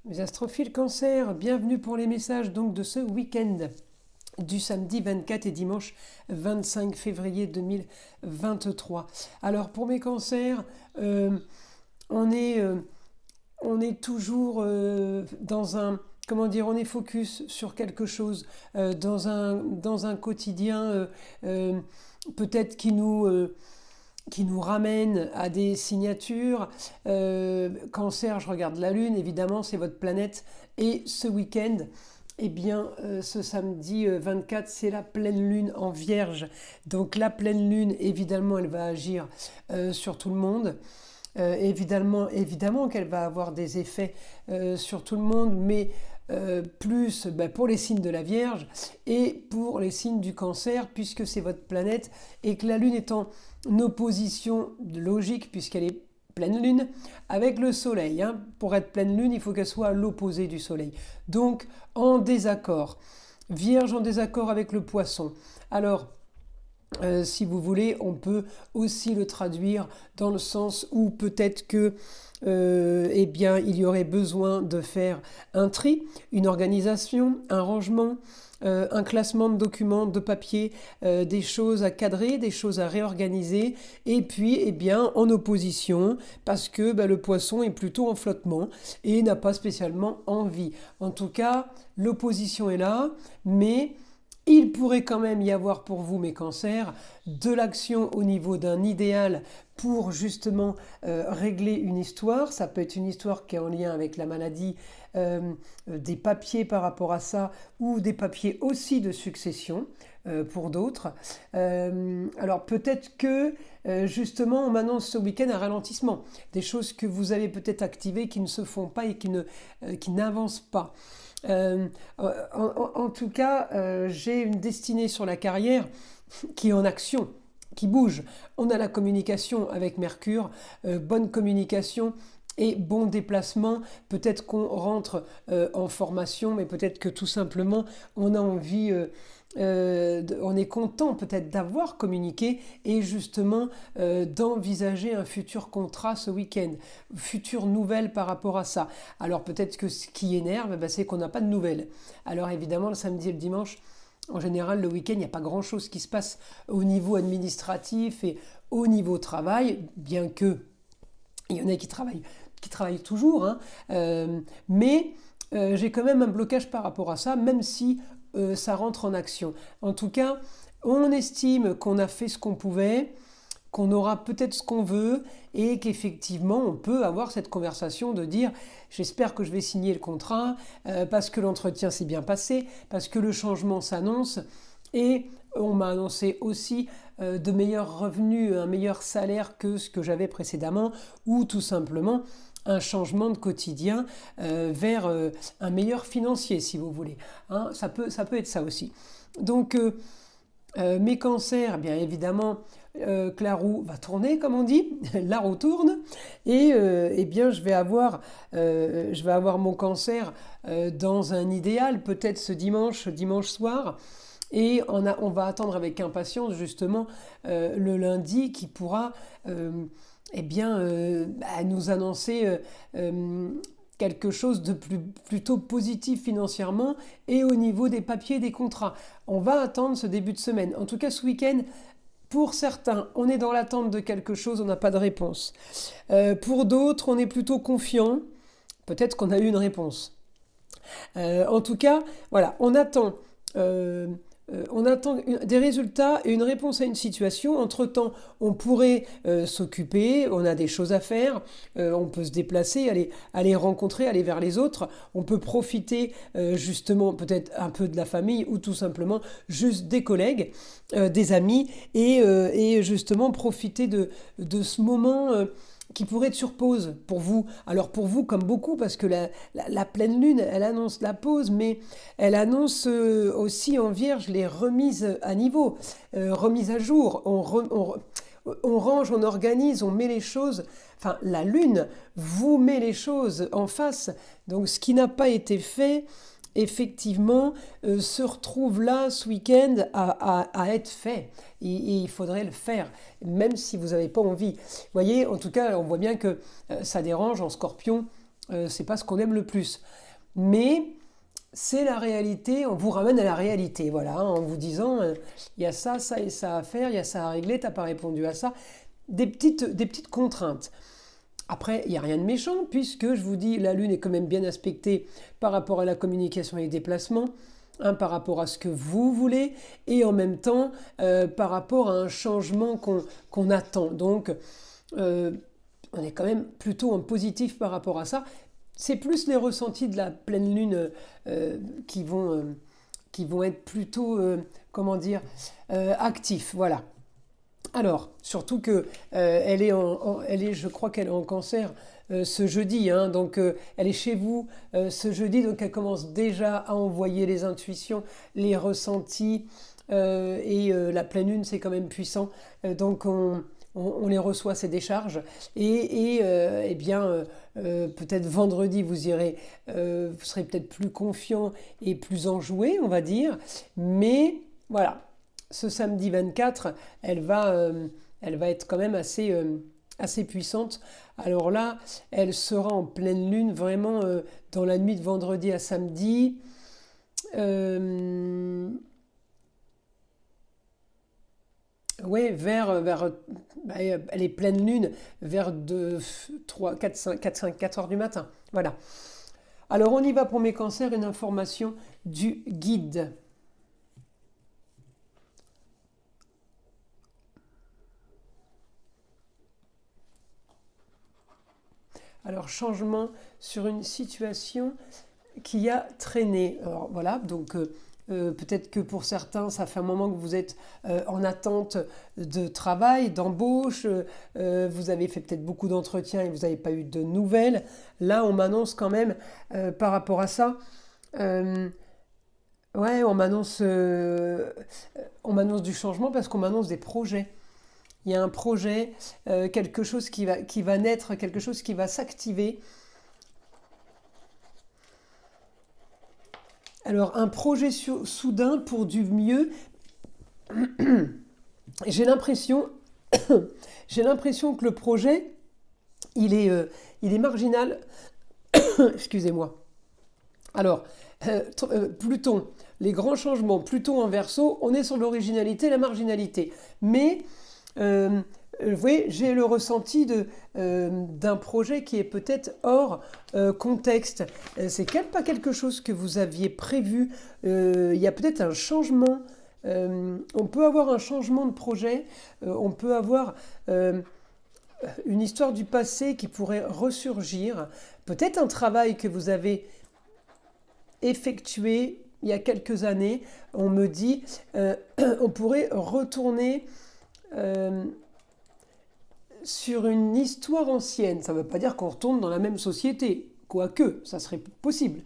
Les astrophiles Cancer, bienvenue pour les messages donc de ce week-end du samedi 24 et dimanche 25 février 2023. Alors pour mes cancers, on est, euh, on est toujours dans un, comment dire, on est focus sur quelque chose, dans un quotidien peut-être qui nous ramène à des signatures. Cancer, je regarde la Lune, évidemment, c'est votre planète. Et ce week-end, eh bien, ce samedi 24, c'est la pleine Lune en Vierge. Donc la pleine Lune, évidemment, elle va agir sur tout le monde. Évidemment qu'elle va avoir des effets sur tout le monde, mais plus pour les signes de la Vierge et pour les signes du Cancer, puisque c'est votre planète et que la Lune est en opposition logique, puisqu'elle est pleine Lune, avec le Soleil. Pour être pleine Lune, il faut qu'elle soit à l'opposé du Soleil. Donc, en désaccord. Vierge en désaccord avec le Poisson. Alors, si vous voulez, on peut aussi le traduire dans le sens où peut-être que eh bien, il y aurait besoin de faire un tri, une organisation, un rangement, un classement de documents, de papiers, des choses à cadrer, des choses à réorganiser, et puis eh bien, en opposition, parce que le poisson est plutôt en flottement et n'a pas spécialement envie. En tout cas, l'opposition est là, mais il pourrait quand même y avoir pour vous, mes cancers, de l'action au niveau d'un idéal pour justement régler une histoire. Ça peut être une histoire qui est en lien avec la maladie, des papiers par rapport à ça, ou des papiers aussi de succession pour d'autres. Alors peut-être que justement on m'annonce ce week-end un ralentissement, des choses que vous avez peut-être activées qui ne se font pas et qui n'avancent pas. En tout cas, j'ai une destinée sur la carrière qui est en action, qui bouge. On a la communication avec Mercure, bonne communication et bon déplacement. Peut-être qu'on rentre en formation, mais peut-être que tout simplement on a envie... on est content peut-être d'avoir communiqué et justement d'envisager un futur contrat ce week-end, future nouvelle par rapport à ça. Alors peut-être que ce qui énerve, c'est qu'on n'a pas de nouvelles. Alors évidemment le samedi et le dimanche, en général le week-end, il n'y a pas grand-chose qui se passe au niveau administratif et au niveau travail, bien que il y en a qui travaillent toujours, mais j'ai quand même un blocage par rapport à ça, même si ça rentre en action. En tout cas, on estime qu'on a fait ce qu'on pouvait, qu'on aura peut-être ce qu'on veut et qu'effectivement on peut avoir cette conversation de dire j'espère que je vais signer le contrat parce que l'entretien s'est bien passé, parce que le changement s'annonce et on m'a annoncé aussi de meilleurs revenus, un meilleur salaire que ce que j'avais précédemment ou tout simplement un changement de quotidien vers un meilleur financier, si vous voulez. Ça peut être ça aussi. Donc, mes cancers, bien évidemment, que la roue va tourner, comme on dit, la roue tourne, et eh bien, je vais avoir mon cancer dans un idéal, peut-être ce dimanche soir, et on va attendre avec impatience justement le lundi qui pourra nous annoncer quelque chose de plutôt positif financièrement et au niveau des papiers des contrats. On va attendre ce début de semaine. En tout cas, ce week-end, pour certains, on est dans l'attente de quelque chose, on n'a pas de réponse. Pour d'autres, on est plutôt confiant. Peut-être qu'on a eu une réponse. En tout cas, voilà, on attend des résultats et une réponse à une situation. Entre-temps, on pourrait s'occuper, on a des choses à faire, on peut se déplacer, aller rencontrer, aller vers les autres. On peut profiter justement peut-être un peu de la famille ou tout simplement juste des collègues, des amis et justement profiter de ce moment qui pourrait être sur pause pour vous. Alors pour vous comme beaucoup, parce que la pleine lune, elle annonce la pause, mais elle annonce aussi en Vierge les remises à niveau, remises à jour. On range, on organise, on met les choses. Enfin, la lune vous met les choses en face. Donc ce qui n'a pas été fait, effectivement, se retrouve là ce week-end à être fait. Et il faudrait le faire, même si vous n'avez pas envie. Vous voyez, en tout cas, on voit bien que ça dérange en Scorpion. c'est pas ce qu'on aime le plus. Mais c'est la réalité, on vous ramène à la réalité, voilà, hein, en vous disant, il y a ça, ça et ça à faire, il y a ça à régler, t'as pas répondu à ça. Des petites contraintes. Après, il n'y a rien de méchant, puisque je vous dis, la Lune est quand même bien aspectée par rapport à la communication et les déplacements, hein, par rapport à ce que vous voulez, et en même temps, par rapport à un changement qu'on attend. Donc, on est quand même plutôt en positif par rapport à ça. C'est plus les ressentis de la pleine Lune qui vont être plutôt, comment dire, actifs, voilà. Alors, surtout que je crois qu'elle est en Cancer ce jeudi, hein, donc elle est chez vous ce jeudi, donc elle commence déjà à envoyer les intuitions, les ressentis, et la pleine lune c'est quand même puissant, donc on les reçoit ces décharges, et eh bien peut-être vendredi vous irez, vous serez peut-être plus confiant et plus enjoué, on va dire, mais voilà. Ce samedi 24, elle va être quand même assez puissante. Alors là, elle sera en pleine lune vraiment dans la nuit de vendredi à samedi. Ouais, elle est pleine lune vers 3, 4 heures du matin. Voilà. Alors on y va pour mes cancers, une information du guide. Alors, changement sur une situation qui a traîné. Alors voilà, donc peut-être que pour certains, ça fait un moment que vous êtes en attente de travail, d'embauche, vous avez fait peut-être beaucoup d'entretiens et vous n'avez pas eu de nouvelles. Là, on m'annonce quand même par rapport à ça. Ouais, on m'annonce du changement parce qu'on m'annonce des projets. Il y a un projet, quelque chose qui va naître, quelque chose qui va s'activer. Alors, un projet soudain pour du mieux. J'ai l'impression, j'ai l'impression que le projet, il est marginal. Excusez-moi. Alors, Pluton, les grands changements, Pluton en Verseau, on est sur l'originalité, la marginalité. Mais vous voyez, j'ai le ressenti d'un projet qui est peut-être hors contexte. C'est pas quelque chose que vous aviez prévu. Il y a peut-être un changement. On peut avoir un changement de projet. On peut avoir une histoire du passé qui pourrait ressurgir. Peut-être un travail que vous avez effectué il y a quelques années. On me dit, on pourrait retourner sur une histoire ancienne. Ça ne veut pas dire qu'on retourne dans la même société, quoique, ça serait possible.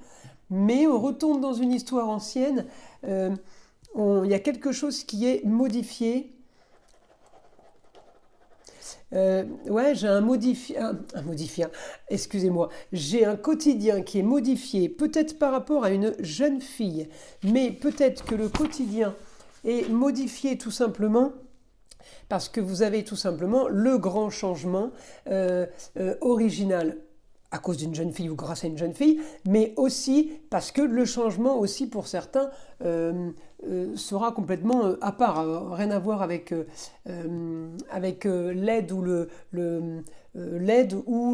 Mais on retourne dans une histoire ancienne, il y a quelque chose qui est modifié. Ouais, j'ai un modifié, excusez-moi, j'ai un quotidien qui est modifié, peut-être par rapport à une jeune fille, mais peut-être que le quotidien est modifié tout simplement parce que vous avez tout simplement le grand changement original à cause d'une jeune fille ou grâce à une jeune fille, mais aussi parce que le changement aussi pour certains sera complètement à part, rien à voir avec l'aide ou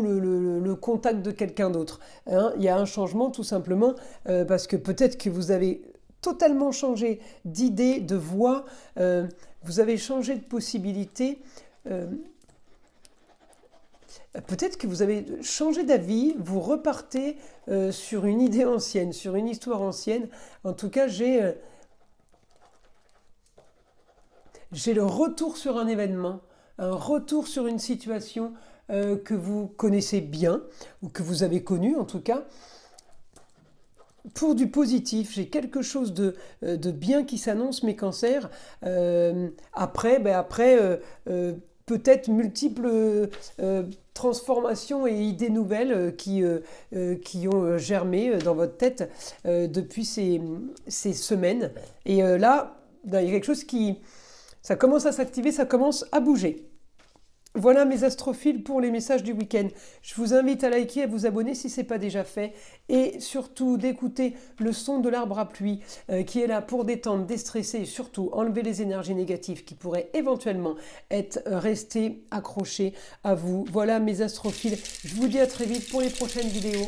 le contact de quelqu'un d'autre. Hein. Il y a un changement tout simplement parce que peut-être que vous avez totalement changé d'idée, de voix, vous avez changé de possibilité. Peut-être que vous avez changé d'avis, vous repartez sur une idée ancienne, sur une histoire ancienne. En tout cas, j'ai le retour sur un événement, un retour sur une situation que vous connaissez bien, ou que vous avez connue en tout cas. Pour du positif, j'ai quelque chose de bien qui s'annonce, mes cancers. Après, peut-être multiples transformations et idées nouvelles qui ont germé dans votre tête depuis ces semaines. Et là, il y a quelque chose ça commence à s'activer, ça commence à bouger. Voilà mes astrophiles pour les messages du week-end. Je vous invite à liker, à vous abonner si ce n'est pas déjà fait et surtout d'écouter le son de l'arbre à pluie qui est là pour détendre, déstresser et surtout enlever les énergies négatives qui pourraient éventuellement être restées accrochées à vous. Voilà mes astrophiles. Je vous dis à très vite pour les prochaines vidéos.